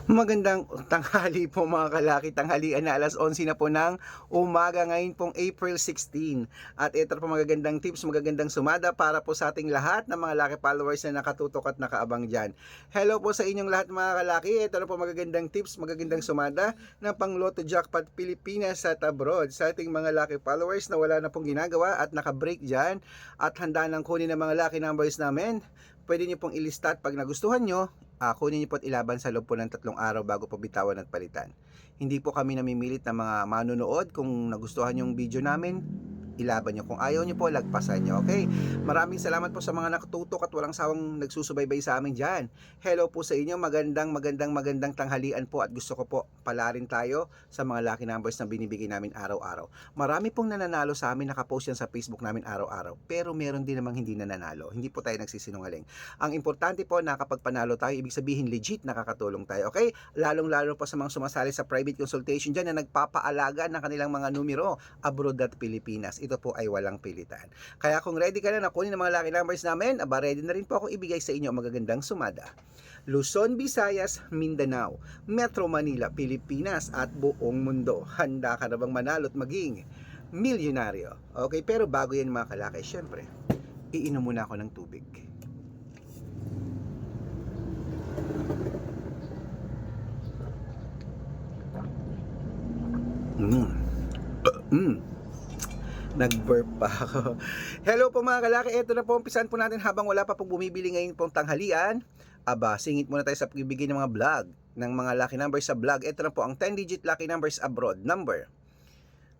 Magandang tanghali po mga kalaki, tanghalian na 11:11 na po ng umaga ngayon pong April 16. At ito po magagandang tips, magagandang sumada para po sa ating lahat ng mga laki followers na nakatutok at nakaabang dyan. Hello po sa inyong lahat mga kalaki, ito na po magagandang tips, magagandang sumada ng pang Lotto Jackpot Pilipinas at abroad sa ating mga laki followers na wala na pong ginagawa at nakabreak dyan at handa nang kunin ng mga laki numbers namin. Pwede nyo pong ilista at pag nagustuhan nyo, kunin niyo po at ilaban sa loob po ng 3 araw bago po bitawan at palitan. Hindi po kami namimilit ng mga manonood. Kung nagustuhan yung video namin, ilaban nyo. Kung ayaw nyo po, lagpasan nyo. Okay? Maraming salamat po sa mga nakatutok at walang sawang nagsusubaybay sa amin dyan. Hello po sa inyo. Magandang tanghalian po at gusto ko po palarin tayo sa mga lucky numbers na binibigay namin araw-araw. Marami pong nananalo sa amin. Nakapost yan sa Facebook namin araw-araw. Pero meron din namang hindi nananalo. Hindi po tayo nagsisinungaling. Ang importante po na kapag panalo tayo, ibig sabihin legit nakakatulong tayo. Okay? Lalong-lalo po sa mga sumasali sa private consultation dyan na nagpapaalaga ng kanilang mga numero abroad at Pilipinas. Ito po ay walang pilitan. Kaya kung ready ka na kunin ang mga lucky numbers namin, ready na rin po ako ibigay sa inyo ang magagandang sumada. Luzon, Visayas, Mindanao, Metro Manila, Pilipinas at buong mundo. Handa ka na bang manalo at maging milyonaryo? Okay, pero bago yan mga kalaki, syempre, iinom muna ako ng tubig. Nag-burp pa ako. Hello po mga kalaki, ito na po, umpisan po natin habang wala pa pong bumibili ngayon pong tanghalian. Singit muna tayo sa pagbibigay ng mga vlog, ng mga lucky numbers sa vlog. Ito na po ang 10-digit lucky numbers abroad. Number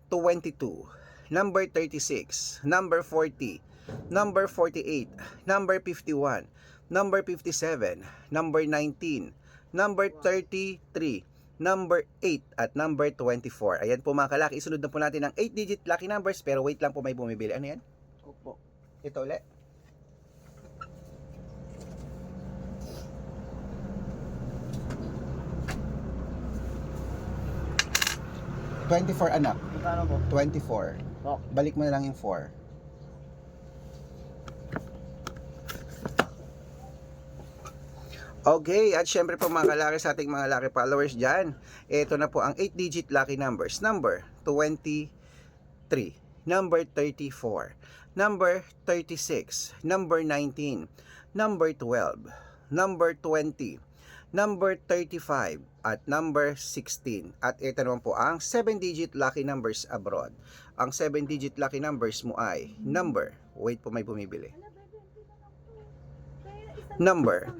22, number 36, number 40, number 48, number 51, number 57, number 19, number 33, number 8 at number 24. Ayan po mga kalaki, isunod na po natin ang 8-digit lucky numbers, pero wait lang po, may bumibili. Ano yan? Opo. Ito ulit. $24 anak. Magkano po? 24. Po. Balik mo na lang yung 4. Okay, at syempre po mga kalaki sa ating mga lucky followers dyan, ito na po ang 8-digit lucky numbers. Number 23, number 34, number 36, number 19, number 12, number 20, number 35, at number 16. At ito naman po ang 7-digit lucky numbers abroad. Ang 7-digit lucky numbers mo ay number, wait po, may bumibili. Number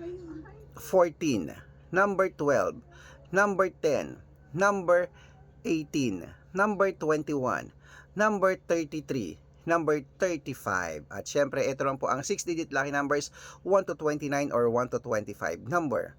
14, number 12, number 10, number 18, number 21, number 33, number 35. At syempre, ito lang po ang 6-digit lucky numbers 1 to 29 or 1 to 25. Number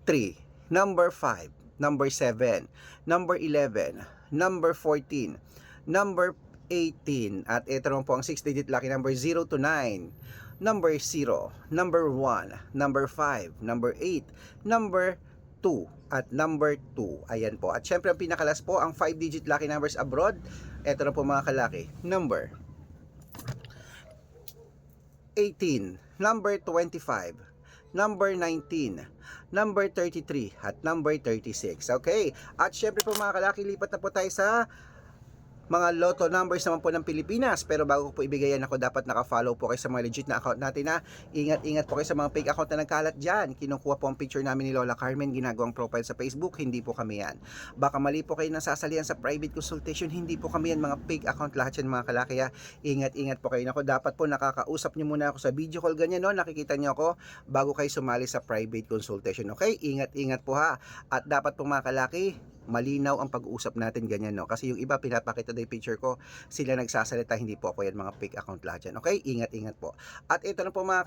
3, number 5, number 7, number 11, number 14, number 18. At ito lang po ang 6-digit lucky number 0 to 9. Number 0, number 1, number 5, number 8, number 2, at number 2. Ayan po. At syempre, ang pinakalas po, ang 5-digit lucky numbers abroad. Ito na po mga kalaki. Number 18, number 25, number 19, number 33, at number 36. Okay? At syempre po mga kalaki, lipat na po tayo sa mga lotto numbers naman po ng Pilipinas. Pero bago ko po ibigay yan, ako dapat naka-follow po kayo sa mga legit na account natin na ingat-ingat po kayo sa mga fake account na nagkalat dyan. Kinukuha po ang picture namin ni Lola Carmen, ginagawang profile sa Facebook, hindi po kami yan. Baka mali po kayo nasasalihan sa private consultation, hindi po kami yan, mga fake account lahat yan mga kalaki. Ingat-ingat po kayo. Ako dapat po nakakausap nyo muna ako sa video call ganyan, no? Nakikita nyo ako bago kayo sumali sa private consultation. Okay? Ingat-ingat po ha. At dapat po mga kalaki, malinaw ang pag-uusap natin ganyan, no? Kasi yung iba pinapakita na yung picture ko, sila nagsasalita, hindi po ako yan, mga fake account lahat yan. Okay? Ingat-ingat po. At ito na po mga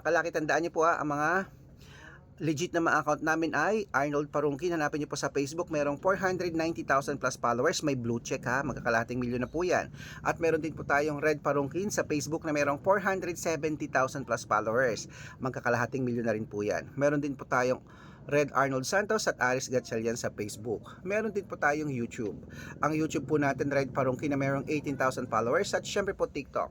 kalaki, tandaan nyo po ha, ang mga legit na mga account namin ay Arnold Parungkin. Hanapin nyo po sa Facebook, merong 490,000 plus followers, may blue check ha, magkakalahating milyon na po yan. At meron din po tayong Red Parungkin sa Facebook na merong 470,000 plus followers, magkakalahating milyon na rin po yan. Meron din po tayong Red Arnold Santos at Aris Gatchalian sa Facebook. Meron din po tayong YouTube. Ang YouTube po natin, Red Parungkin, na merong 18,000 followers. At syempre po TikTok,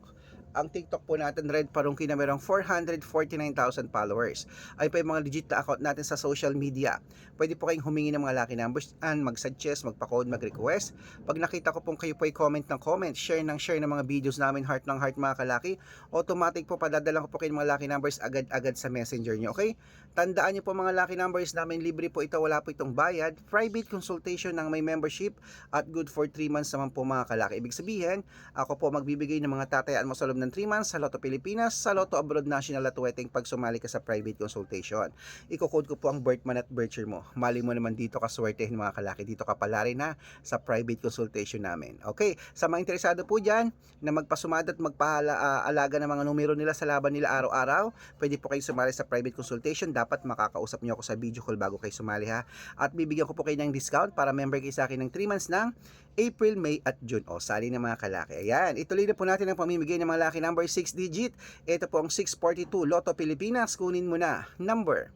Ang TikTok po natin, Red Parungki, na merong 449,000 followers. Ay pa yung mga legit na account natin sa social media. Pwede po kayong humingi ng mga lucky numbers and mag-suggest, magpa-code, mag-request. Pag nakita ko pong kayo po ay comment ng comment, share ng mga videos namin, heart ng heart mga kalaki, automatic po padadalan ko po kayo ng mga lucky numbers agad-agad sa messenger nyo, okay? Tandaan nyo po mga lucky numbers namin, libre po ito, wala po itong bayad. Private consultation ng may membership at good for 3 months naman po mga kalaki. Ibig sabihin, ako po magbibigay ng mga tatayaan mo sa loob ng 3 months sa Lotto Pilipinas, sa Lotto Abroad National at Wedding pag sumali ka sa private consultation. Iko-code ko po ang birth month at birth year mo. Mali mo naman dito ka swertehin mga kalaki. Dito ka pala rin na sa private consultation namin. Okay, sa mga interesado po dyan na magpasumada at magpaalaga ng mga numero nila sa laban nila araw-araw, pwede po kayo sumali sa private consultation. Dapat makakausap nyo ako sa video call bago kayo sumali ha. At bibigyan ko po kayo ng discount para member kayo sa akin ng 3 months ng April, May at June. O, sali na mga kalaki. Ayan, ituloy na po natin ang pamimigay ng mga lucky number 6 digit. Ito po ang 642 Lotto Pilipinas. Kunin mo na. Number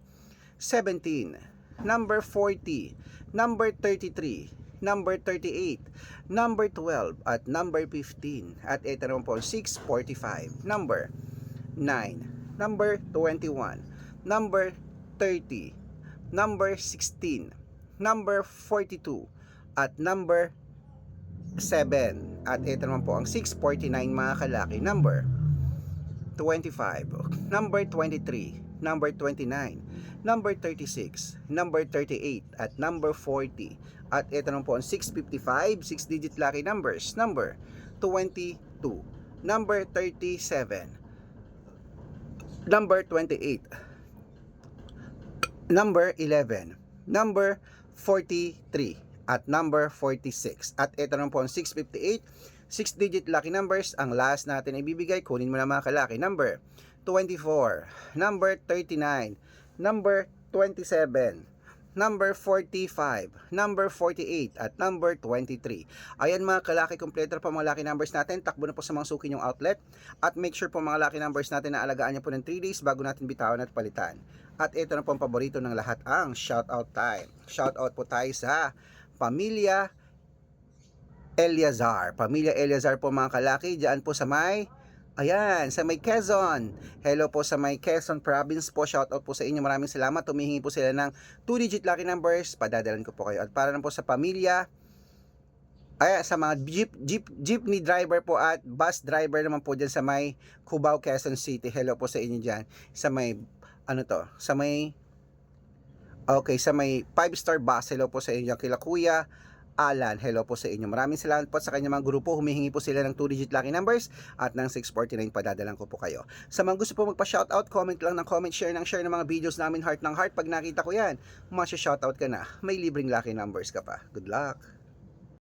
17, number 40, number 33, number 38, number 12, at number 15. At ito naman po ang 645, number 9, number 21, number 30, number 16, number 42, at number 7. At ito naman po ang 649 mga kalaki, number 25, number 23, number 29, number 36, number 38, at number 40. At ito naman po ang 655, 6 digit lucky numbers, number 22, number 37, number 28, number 11, number 43, at number 46. At ito naman po ang 658, 6 digit lucky numbers. Ang last natin ibibigay, kunin mo na mga kalaki, number 24, number 39, number 27, number 45, number 48, at number 23. Ayan mga kalaki, kompleto pa mga lucky numbers natin. Takbo na po sa mga suki yung outlet. At make sure po mga lucky numbers natin na alagaan niyo po ng 3 days bago natin bitawan at palitan. At ito na po ang paborito ng lahat, ang shoutout time. Shoutout po tayo sa Pamilya Eliazar. Pamilya Eliazar po mga kalaki, diyan po sa may, ayan, sa may Quezon. Hello po sa may Quezon Province po. Shoutout po sa inyo. Maraming salamat. Tumihingi po sila ng 2 digit lucky numbers. Padadalan ko po kayo. At para na po sa pamilya, ay sa mga jeepney driver po at bus driver naman po dyan sa may Cubao, Quezon City. Hello po sa inyo dyan. Sa may, ano to? Sa may, okay, sa may 5-star bus. Hello po sa inyo. Kila Kuya Alan, hello po sa inyo. Maraming salamat po sa kanyang mga grupo. Humihingi po sila ng 2 digit lucky numbers at ng 649 padadalan ko po kayo. Sa mga gusto po magpa-shoutout, comment lang ng comment, share ng mga videos namin, heart ng heart. Pag nakita ko yan, masya-shoutout ka na. May libreng lucky numbers ka pa. Good luck!